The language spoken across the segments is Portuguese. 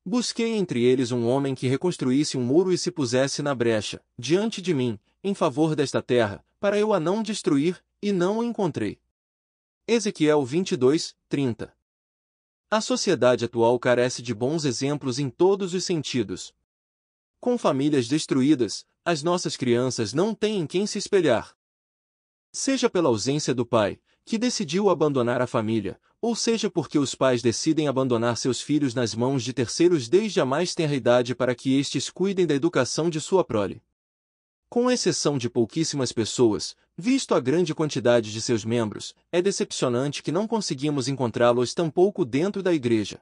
Busquei entre eles um homem que reconstruísse um muro e se pusesse na brecha, diante de mim, em favor desta terra, para eu a não destruir, e não o encontrei. Ezequiel 22, 30. A sociedade atual carece de bons exemplos em todos os sentidos. Com famílias destruídas, as nossas crianças não têm em quem se espelhar. Seja pela ausência do pai, que decidiu abandonar a família, ou seja porque os pais decidem abandonar seus filhos nas mãos de terceiros desde a mais tenra idade para que estes cuidem da educação de sua prole. Com exceção de pouquíssimas pessoas, visto a grande quantidade de seus membros, é decepcionante que não conseguimos encontrá-los tampouco dentro da igreja.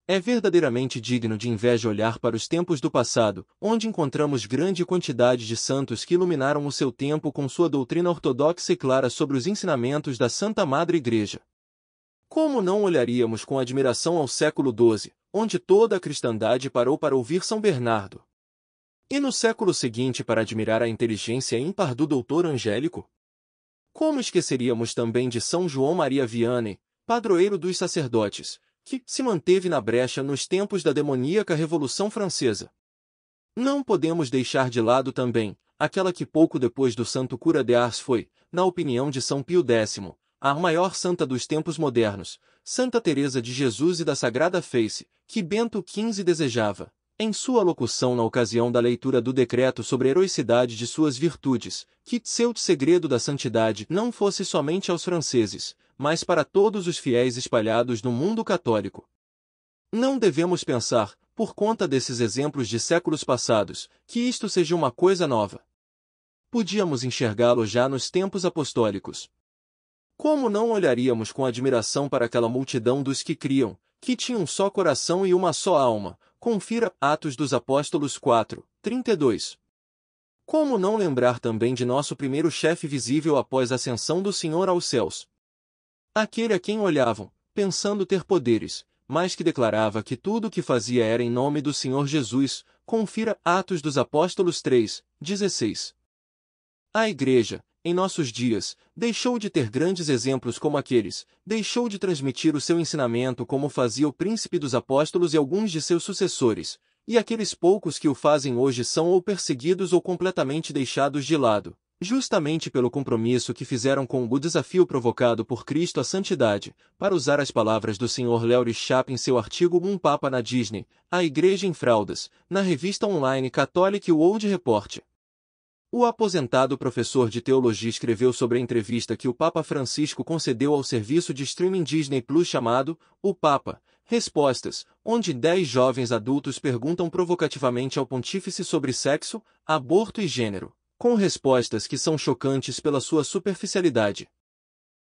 É verdadeiramente digno de inveja olhar para os tempos do passado, onde encontramos grande quantidade de santos que iluminaram o seu tempo com sua doutrina ortodoxa e clara sobre os ensinamentos da Santa Madre Igreja. Como não olharíamos com admiração ao século XII, onde toda a cristandade parou para ouvir São Bernardo? E no século seguinte para admirar a inteligência ímpar do doutor Angélico? Como esqueceríamos também de São João Maria Vianney, padroeiro dos sacerdotes, que se manteve na brecha nos tempos da demoníaca Revolução Francesa? Não podemos deixar de lado também aquela que pouco depois do Santo Cura de Ars foi, na opinião de São Pio X, a maior santa dos tempos modernos, Santa Teresa de Jesus e da Sagrada Face, que Bento XV desejava, em sua locução na ocasião da leitura do decreto sobre a heroicidade de suas virtudes, que seu segredo da santidade não fosse somente aos franceses, mas para todos os fiéis espalhados no mundo católico. Não devemos pensar, por conta desses exemplos de séculos passados, que isto seja uma coisa nova. Podíamos enxergá-lo já nos tempos apostólicos. Como não olharíamos com admiração para aquela multidão dos que criam, que tinham um só coração e uma só alma? Confira Atos dos Apóstolos 4, 32. Como não lembrar também de nosso primeiro chefe visível após a ascensão do Senhor aos céus? Aquele a quem olhavam, pensando ter poderes, mas que declarava que tudo o que fazia era em nome do Senhor Jesus. Confira Atos dos Apóstolos 3, 16. A Igreja, em nossos dias, deixou de ter grandes exemplos como aqueles, deixou de transmitir o seu ensinamento como fazia o príncipe dos apóstolos e alguns de seus sucessores, e aqueles poucos que o fazem hoje são ou perseguidos ou completamente deixados de lado, justamente pelo compromisso que fizeram com o desafio provocado por Cristo à santidade. Para usar as palavras do Sr. Lewis Schapp em seu artigo Um Papa na Disney, a Igreja em Fraldas, na revista online Catholic World Report. O aposentado professor de teologia escreveu sobre a entrevista que o Papa Francisco concedeu ao serviço de streaming Disney Plus chamado O Papa, Respostas, onde 10 jovens adultos perguntam provocativamente ao pontífice sobre sexo, aborto e gênero, com respostas que são chocantes pela sua superficialidade.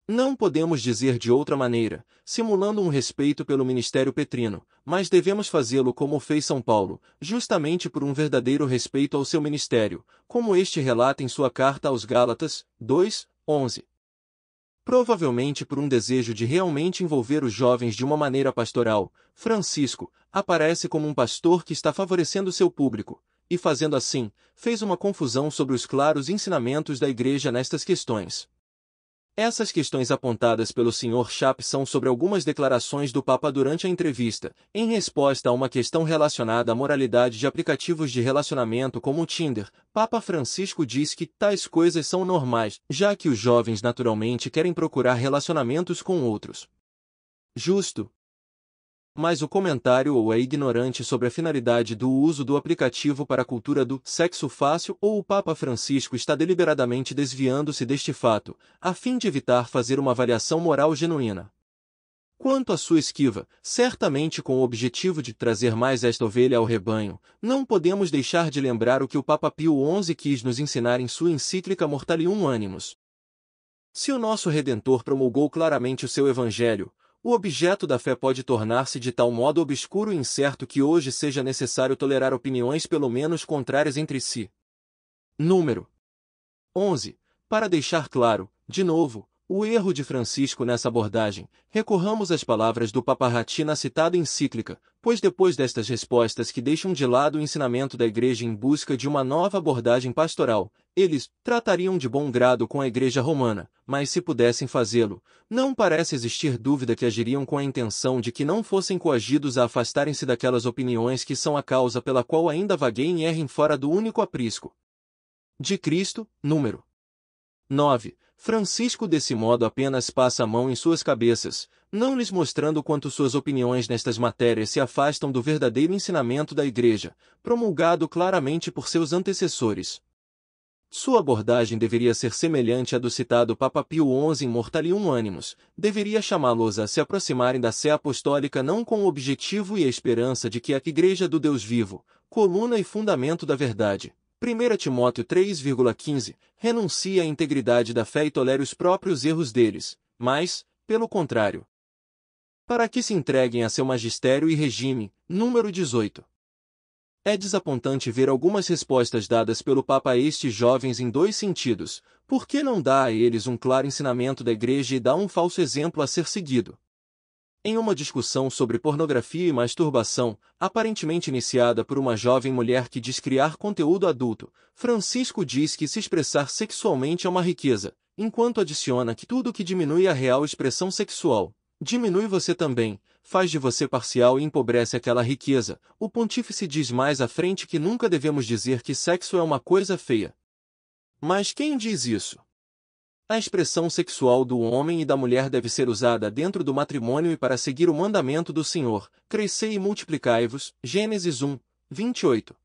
Não podemos dizer de outra maneira, simulando um respeito pelo ministério petrino, mas devemos fazê-lo como fez São Paulo, justamente por um verdadeiro respeito ao seu ministério, como este relata em sua carta aos Gálatas, 2, 11. Provavelmente por um desejo de realmente envolver os jovens de uma maneira pastoral, Francisco aparece como um pastor que está favorecendo seu público, e fazendo assim, fez uma confusão sobre os claros ensinamentos da Igreja nestas questões. Essas questões apontadas pelo Sr. Schapp são sobre algumas declarações do Papa durante a entrevista, em resposta a uma questão relacionada à moralidade de aplicativos de relacionamento como o Tinder. Papa Francisco diz que tais coisas são normais, já que os jovens naturalmente querem procurar relacionamentos com outros. Justo. Mas o comentário ou é ignorante sobre a finalidade do uso do aplicativo para a cultura do sexo fácil, ou o Papa Francisco está deliberadamente desviando-se deste fato, a fim de evitar fazer uma avaliação moral genuína. Quanto à sua esquiva, certamente com o objetivo de trazer mais esta ovelha ao rebanho, não podemos deixar de lembrar o que o Papa Pio XI quis nos ensinar em sua encíclica Mortalium Animus. Se o nosso Redentor promulgou claramente o seu Evangelho, o objeto da fé pode tornar-se de tal modo obscuro e incerto que hoje seja necessário tolerar opiniões pelo menos contrárias entre si. Número 11. Para deixar claro, de novo, O erro de Francisco nessa abordagem, recorramos às palavras do Papa Ratti na citada encíclica, pois depois destas respostas que deixam de lado o ensinamento da Igreja em busca de uma nova abordagem pastoral, eles tratariam de bom grado com a Igreja romana, mas se pudessem fazê-lo, não parece existir dúvida que agiriam com a intenção de que não fossem coagidos a afastarem-se daquelas opiniões que são a causa pela qual ainda vagueiem e errem fora do único aprisco de Cristo, número 9. Francisco desse modo apenas passa a mão em suas cabeças, não lhes mostrando quanto suas opiniões nestas matérias se afastam do verdadeiro ensinamento da Igreja, promulgado claramente por seus antecessores. Sua abordagem deveria ser semelhante à do citado Papa Pio XI em Mortalium Animus, deveria chamá-los a se aproximarem da sé apostólica não com o objetivo e a esperança de que a Igreja do Deus vivo, coluna e fundamento da verdade, 1 Timóteo 3,15, renuncie à integridade da fé e tolere os próprios erros deles, mas, pelo contrário, para que se entreguem a seu magistério e regime, número 18. É desapontante ver algumas respostas dadas pelo Papa a estes jovens em dois sentidos, por que não dá a eles um claro ensinamento da Igreja e dá um falso exemplo a ser seguido? Em uma discussão sobre pornografia e masturbação, aparentemente iniciada por uma jovem mulher que diz criar conteúdo adulto, Francisco diz que se expressar sexualmente é uma riqueza, enquanto adiciona que tudo que diminui a real expressão sexual, diminui você também, faz de você parcial e empobrece aquela riqueza. O pontífice diz mais à frente que nunca devemos dizer que sexo é uma coisa feia. Mas quem diz isso? A expressão sexual do homem e da mulher deve ser usada dentro do matrimônio e para seguir o mandamento do Senhor, crescei e multiplicai-vos, Gênesis 1, 28.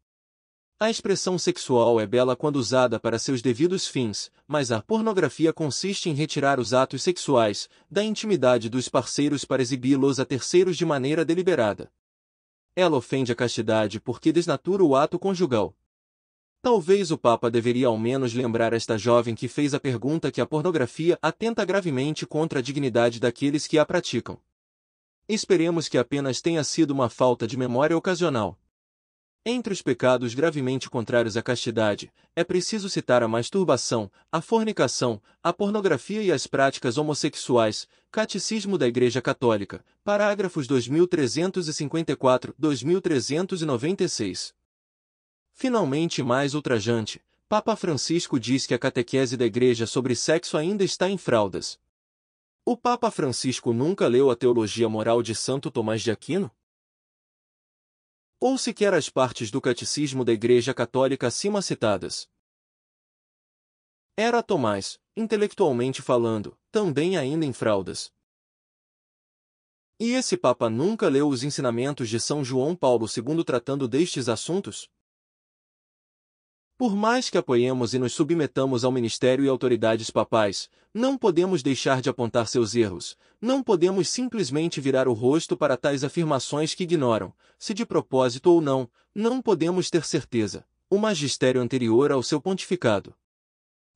A expressão sexual é bela quando usada para seus devidos fins, mas a pornografia consiste em retirar os atos sexuais da intimidade dos parceiros para exibi-los a terceiros de maneira deliberada. Ela ofende a castidade porque desnatura o ato conjugal. Talvez o Papa deveria ao menos lembrar esta jovem que fez a pergunta que a pornografia atenta gravemente contra a dignidade daqueles que a praticam. Esperemos que apenas tenha sido uma falta de memória ocasional. Entre os pecados gravemente contrários à castidade, é preciso citar a masturbação, a fornicação, a pornografia e as práticas homossexuais. Catecismo da Igreja Católica, parágrafos 2354, 2396. Finalmente, mais ultrajante, Papa Francisco diz que a catequese da Igreja sobre sexo ainda está em fraldas. O Papa Francisco nunca leu a Teologia Moral de Santo Tomás de Aquino? Ou sequer as partes do Catecismo da Igreja Católica acima citadas. Era Tomás, intelectualmente falando, também ainda em fraldas. E esse Papa nunca leu os ensinamentos de São João Paulo II tratando destes assuntos? Por mais que apoiemos e nos submetamos ao ministério e autoridades papais, não podemos deixar de apontar seus erros, não podemos simplesmente virar o rosto para tais afirmações que ignoram, se de propósito ou não, não podemos ter certeza, o magistério anterior ao seu pontificado.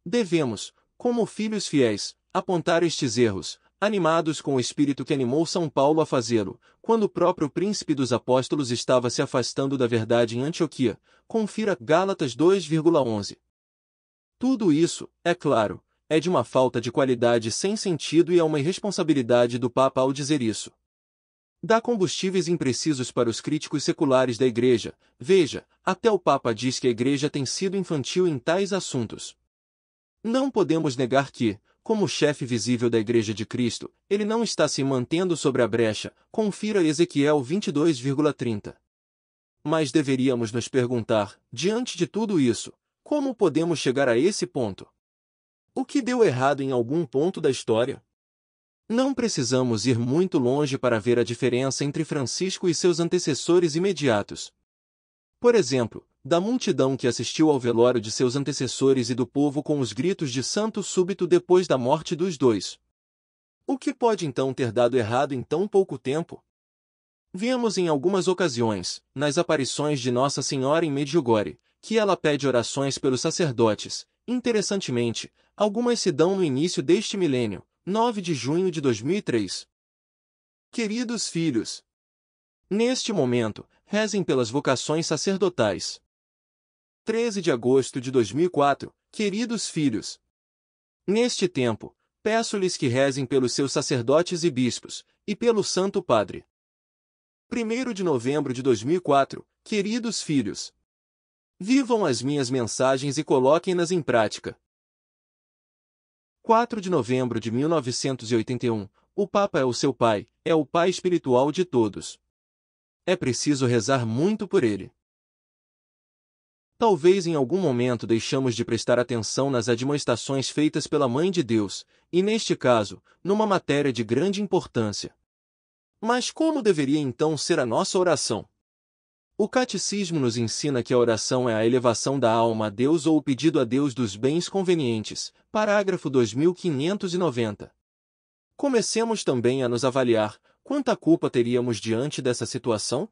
Devemos, como filhos fiéis, apontar estes erros, animados com o espírito que animou São Paulo a fazê-lo, quando o próprio príncipe dos apóstolos estava se afastando da verdade em Antioquia. Confira Gálatas 2,11. Tudo isso, é claro, é de uma falta de qualidade sem sentido e é uma irresponsabilidade do Papa ao dizer isso. Dá combustíveis imprecisos para os críticos seculares da Igreja. Veja, até o Papa diz que a Igreja tem sido infantil em tais assuntos. Não podemos negar que, como chefe visível da Igreja de Cristo, ele não está se mantendo sobre a brecha. Confira Ezequiel 22,30. Mas deveríamos nos perguntar, diante de tudo isso, como podemos chegar a esse ponto? O que deu errado em algum ponto da história? Não precisamos ir muito longe para ver a diferença entre Francisco e seus antecessores imediatos. Por exemplo, da multidão que assistiu ao velório de seus antecessores e do povo com os gritos de santo súbito depois da morte dos dois. O que pode então ter dado errado em tão pouco tempo? Vemos em algumas ocasiões, nas aparições de Nossa Senhora em Medjugorje, que ela pede orações pelos sacerdotes. Interessantemente, algumas se dão no início deste milênio, 9 de junho de 2003. Queridos filhos, neste momento, rezem pelas vocações sacerdotais. 13 de agosto de 2004, queridos filhos, neste tempo, peço-lhes que rezem pelos seus sacerdotes e bispos, e pelo Santo Padre. 1º de novembro de 2004, queridos filhos. Vivam as minhas mensagens e coloquem-nas em prática. 4 de novembro de 1981, o Papa é o seu pai, é o pai espiritual de todos. É preciso rezar muito por ele. Talvez em algum momento deixamos de prestar atenção nas admoestações feitas pela Mãe de Deus, e neste caso, numa matéria de grande importância. Mas como deveria então ser a nossa oração? O Catecismo nos ensina que a oração é a elevação da alma a Deus ou o pedido a Deus dos bens convenientes, parágrafo 2590. Comecemos também a nos avaliar, quanta culpa teríamos diante dessa situação?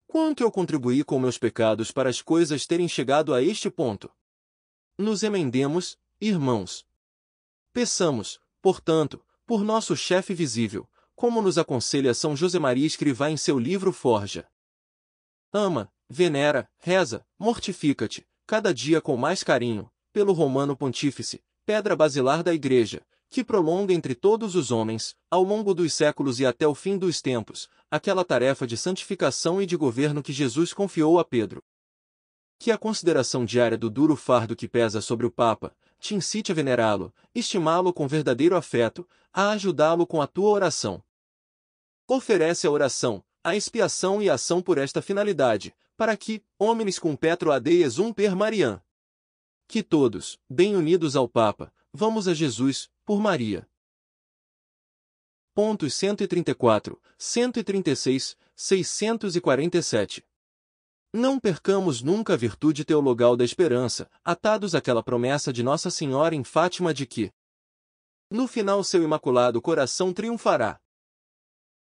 Quanto eu contribuí com meus pecados para as coisas terem chegado a este ponto? Nos emendemos, irmãos. Peçamos, portanto, por nosso chefe visível, como nos aconselha São Josemaria Escrivá em seu livro Forja. Ama, venera, reza, mortifica-te, cada dia com mais carinho, pelo Romano Pontífice, pedra basilar da Igreja, que prolonga entre todos os homens, ao longo dos séculos e até o fim dos tempos, aquela tarefa de santificação e de governo que Jesus confiou a Pedro. Que a consideração diária do duro fardo que pesa sobre o Papa te incite a venerá-lo, estimá-lo com verdadeiro afeto, a ajudá-lo com a tua oração. Oferece a oração, a expiação e a ação por esta finalidade, para que, homines cum Petro adeias per Mariam. Que todos, bem unidos ao Papa, vamos a Jesus, por Maria. Pontos 134, 136, 647. Não percamos nunca a virtude teologal da esperança, atados àquela promessa de Nossa Senhora em Fátima de que, no final seu imaculado coração triunfará.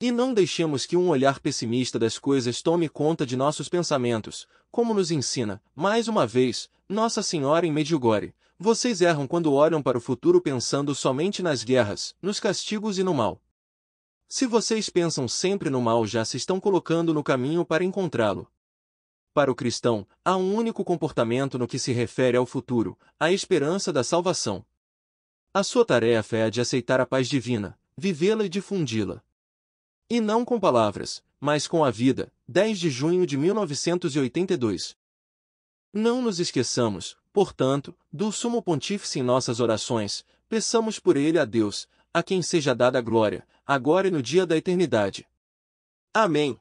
E não deixemos que um olhar pessimista das coisas tome conta de nossos pensamentos, como nos ensina, mais uma vez, Nossa Senhora em Medjugorje. Vocês erram quando olham para o futuro pensando somente nas guerras, nos castigos e no mal. Se vocês pensam sempre no mal, já se estão colocando no caminho para encontrá-lo. Para o cristão, há um único comportamento no que se refere ao futuro, a esperança da salvação. A sua tarefa é a de aceitar a paz divina, vivê-la e difundi-la. E não com palavras, mas com a vida. 10 de junho de 1982. Não nos esqueçamos, portanto, do Sumo Pontífice em nossas orações, peçamos por ele a Deus, a quem seja dada a glória, agora e no dia da eternidade. Amém.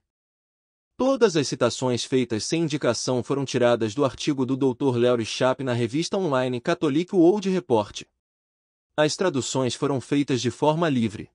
Todas as citações feitas sem indicação foram tiradas do artigo do Dr. Léo Chapp na revista online Catholic World Report. As traduções foram feitas de forma livre.